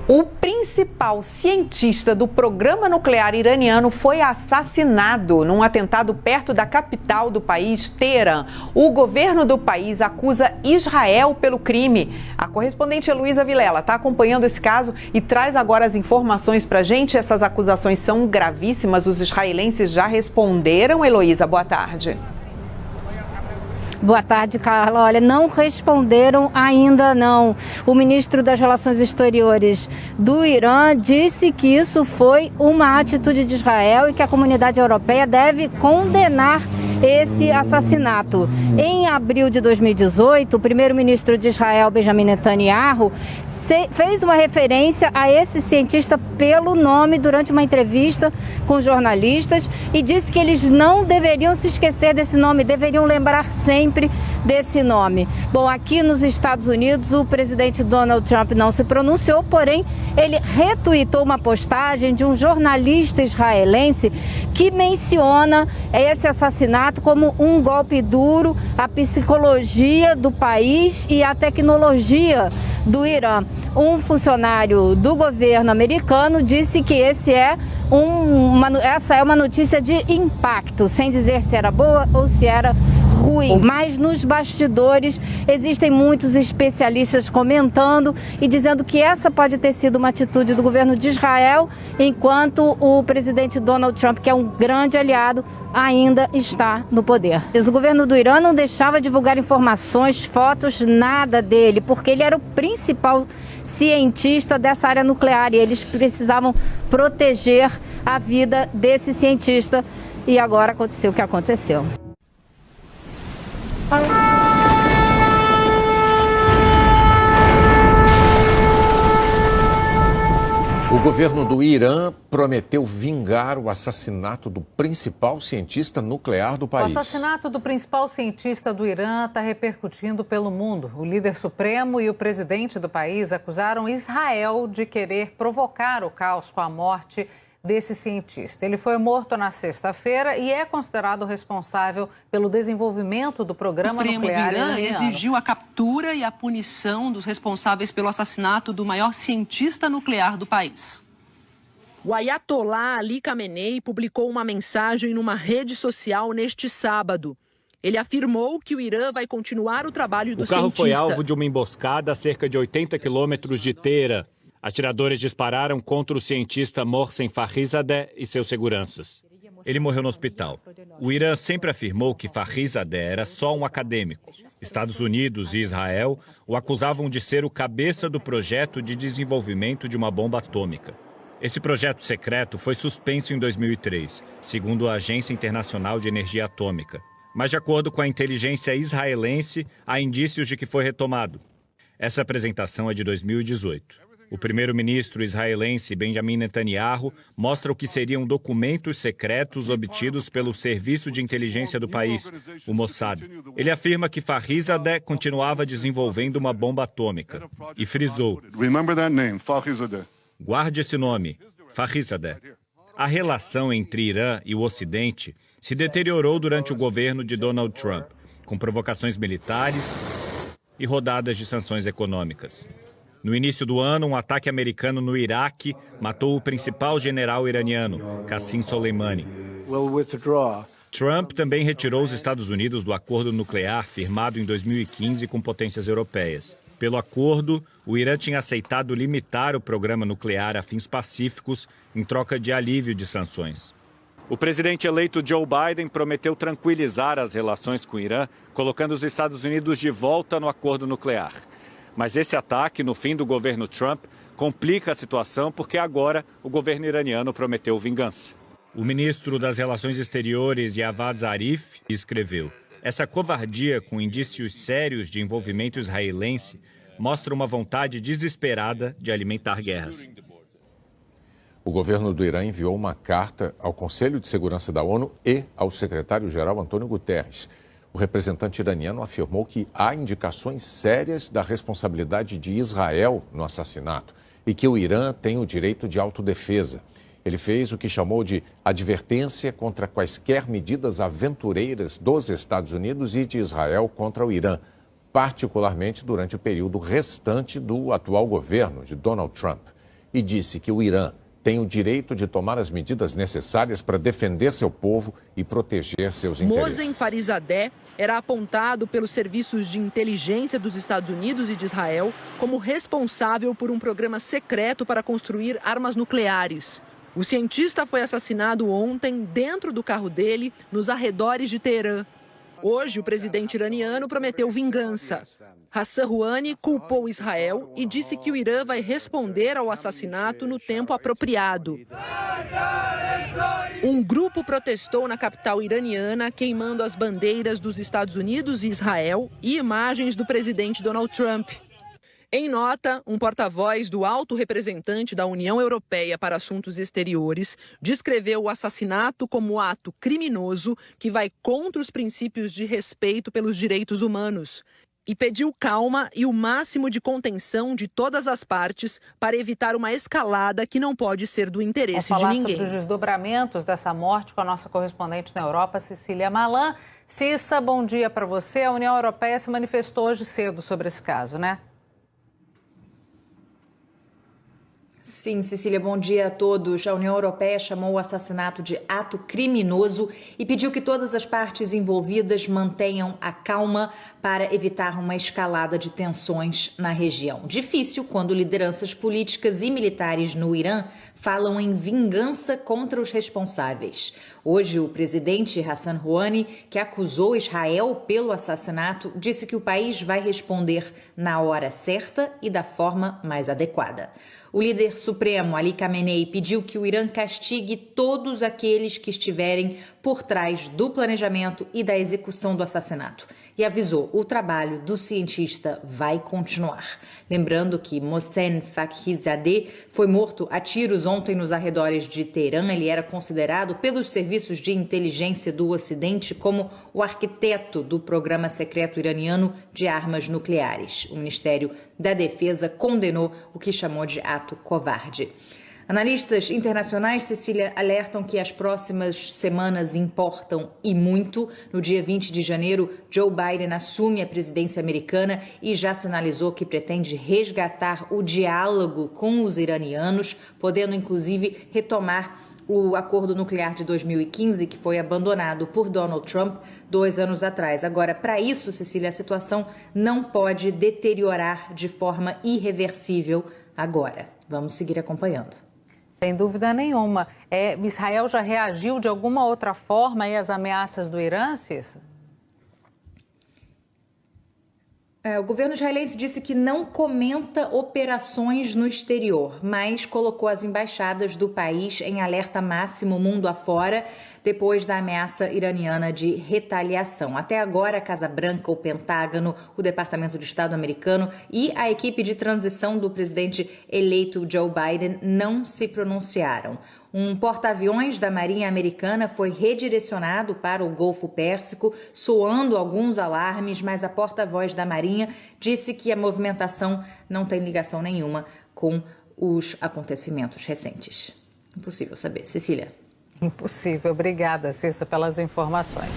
O principal cientista do programa nuclear iraniano foi assassinado num atentado perto da capital do país, Teherã. O governo do país acusa Israel pelo crime. A correspondente Heloísa Vilela está acompanhando esse caso e traz agora as informações para a gente. Essas acusações são gravíssimas. Os israelenses já responderam. Heloísa, boa tarde. Boa tarde, Carla. Olha, não responderam ainda não. O ministro das Relações Exteriores do Irã disse que isso foi uma atitude de Israel e que a comunidade europeia deve condenar esse assassinato. Em abril de 2018, o primeiro-ministro de Israel, Benjamin Netanyahu, fez uma referência a esse cientista pelo nome durante uma entrevista com jornalistas e disse que eles não deveriam se esquecer desse nome, deveriam lembrar sempre desse nome. Bom, aqui nos Estados Unidos, o presidente Donald Trump não se pronunciou, porém, ele retuitou uma postagem de um jornalista israelense que menciona esse assassinato como um golpe duro à psicologia do país e à tecnologia do Irã. Um funcionário do governo americano disse que essa é uma notícia de impacto, sem dizer se era boa ou se era ruim. Mas nos bastidores existem muitos especialistas comentando e dizendo que essa pode ter sido uma atitude do governo de Israel, enquanto o presidente Donald Trump, que é um grande aliado, ainda está no poder. O governo do Irã não deixava divulgar informações, fotos, nada dele, porque ele era o principal cientista dessa área nuclear e eles precisavam proteger a vida desse cientista. E agora aconteceu o que aconteceu. O governo do Irã prometeu vingar o assassinato do principal cientista nuclear do país. O assassinato do principal cientista do Irã está repercutindo pelo mundo. O líder supremo e o presidente do país acusaram Israel de querer provocar o caos com a morte desse cientista. Ele foi morto na sexta-feira e é considerado responsável pelo desenvolvimento do programa nuclear iraniano. O Irã exigiu a captura e a punição dos responsáveis pelo assassinato do maior cientista nuclear do país. O Ayatollah Ali Khamenei publicou uma mensagem numa rede social neste sábado. Ele afirmou que o Irã vai continuar o trabalho do cientista. O carro foi alvo de uma emboscada a cerca de 80 quilômetros de Teherã. Atiradores dispararam contra o cientista Mohsen Fakhrizadeh e seus seguranças. Ele morreu no hospital. O Irã sempre afirmou que Fakhrizadeh era só um acadêmico. Estados Unidos e Israel o acusavam de ser o cabeça do projeto de desenvolvimento de uma bomba atômica. Esse projeto secreto foi suspenso em 2003, segundo a Agência Internacional de Energia Atômica. Mas, de acordo com a inteligência israelense, há indícios de que foi retomado. Essa apresentação é de 2018. O primeiro-ministro israelense Benjamin Netanyahu mostra o que seriam documentos secretos obtidos pelo serviço de inteligência do país, o Mossad. Ele afirma que Fakhrizadeh continuava desenvolvendo uma bomba atômica e frisou: guarde esse nome, Fakhrizadeh. A relação entre Irã e o Ocidente se deteriorou durante o governo de Donald Trump, com provocações militares e rodadas de sanções econômicas. No início do ano, um ataque americano no Iraque matou o principal general iraniano, Qasem Soleimani. Trump também retirou os Estados Unidos do acordo nuclear firmado em 2015 com potências europeias. Pelo acordo, o Irã tinha aceitado limitar o programa nuclear a fins pacíficos em troca de alívio de sanções. O presidente eleito Joe Biden prometeu tranquilizar as relações com o Irã, colocando os Estados Unidos de volta no acordo nuclear. Mas esse ataque, no fim do governo Trump, complica a situação porque agora o governo iraniano prometeu vingança. O ministro das Relações Exteriores, Javad Zarif, escreveu: essa covardia com indícios sérios de envolvimento israelense mostra uma vontade desesperada de alimentar guerras. O governo do Irã enviou uma carta ao Conselho de Segurança da ONU e ao secretário-geral Antônio Guterres. O representante iraniano afirmou que há indicações sérias da responsabilidade de Israel no assassinato e que o Irã tem o direito de autodefesa. Ele fez o que chamou de advertência contra quaisquer medidas aventureiras dos Estados Unidos e de Israel contra o Irã, particularmente durante o período restante do atual governo de Donald Trump. e disse que o Irã tem o direito de tomar as medidas necessárias para defender seu povo e proteger seus interesses. Mohsen Farizadeh era apontado pelos serviços de inteligência dos Estados Unidos e de Israel como responsável por um programa secreto para construir armas nucleares. O cientista foi assassinado ontem dentro do carro dele, nos arredores de Teherã. Hoje, o presidente iraniano prometeu vingança. Hassan Rouhani culpou Israel e disse que o Irã vai responder ao assassinato no tempo apropriado. Um grupo protestou na capital iraniana, queimando as bandeiras dos Estados Unidos e Israel e imagens do presidente Donald Trump. Em nota, um porta-voz do alto representante da União Europeia para Assuntos Exteriores descreveu o assassinato como ato criminoso que vai contra os princípios de respeito pelos direitos humanos e pediu calma e o máximo de contenção de todas as partes para evitar uma escalada que não pode ser do interesse de ninguém. Vamos falar sobre os desdobramentos dessa morte com a nossa correspondente na Europa, Cecília Malan. Cissa, bom dia para você. A União Europeia se manifestou hoje cedo sobre esse caso, né? Sim, Cecília, bom dia a todos. A União Europeia chamou o assassinato de ato criminoso e pediu que todas as partes envolvidas mantenham a calma para evitar uma escalada de tensões na região. Difícil quando lideranças políticas e militares no Irã falam em vingança contra os responsáveis. Hoje, o presidente Hassan Rouhani, que acusou Israel pelo assassinato, disse que o país vai responder na hora certa e da forma mais adequada. O líder supremo, Ali Khamenei, pediu que o Irã castigue todos aqueles que estiverem por trás do planejamento e da execução do assassinato e avisou: o trabalho do cientista vai continuar. Lembrando que Mohsen Fakhrizadeh foi morto a tiros ontem nos arredores de Teherã. Ele era considerado pelos serviços de inteligência do Ocidente como o arquiteto do programa secreto iraniano de armas nucleares. O Ministério da Defesa condenou o que chamou de ato covarde. Analistas internacionais, Cecília, alertam que as próximas semanas importam e muito. No dia 20 de janeiro, Joe Biden assume a presidência americana e já sinalizou que pretende resgatar o diálogo com os iranianos, podendo inclusive retomar o acordo nuclear de 2015, que foi abandonado por Donald Trump 2 anos atrás. Agora, para isso, Cecília, a situação não pode deteriorar de forma irreversível agora. Vamos seguir acompanhando. Sem dúvida nenhuma. Israel já reagiu de alguma outra forma às ameaças do Irã, Cissa? O governo israelense disse que não comenta operações no exterior, mas colocou as embaixadas do país em alerta máximo mundo afora, depois da ameaça iraniana de retaliação. Até agora, a Casa Branca, o Pentágono, o Departamento de Estado americano e a equipe de transição do presidente eleito Joe Biden não se pronunciaram. Um porta-aviões da Marinha Americana foi redirecionado para o Golfo Pérsico, soando alguns alarmes, mas a porta-voz da Marinha disse que a movimentação não tem ligação nenhuma com os acontecimentos recentes. Impossível saber. Cecília. Impossível. Obrigada, Cissa, pelas informações.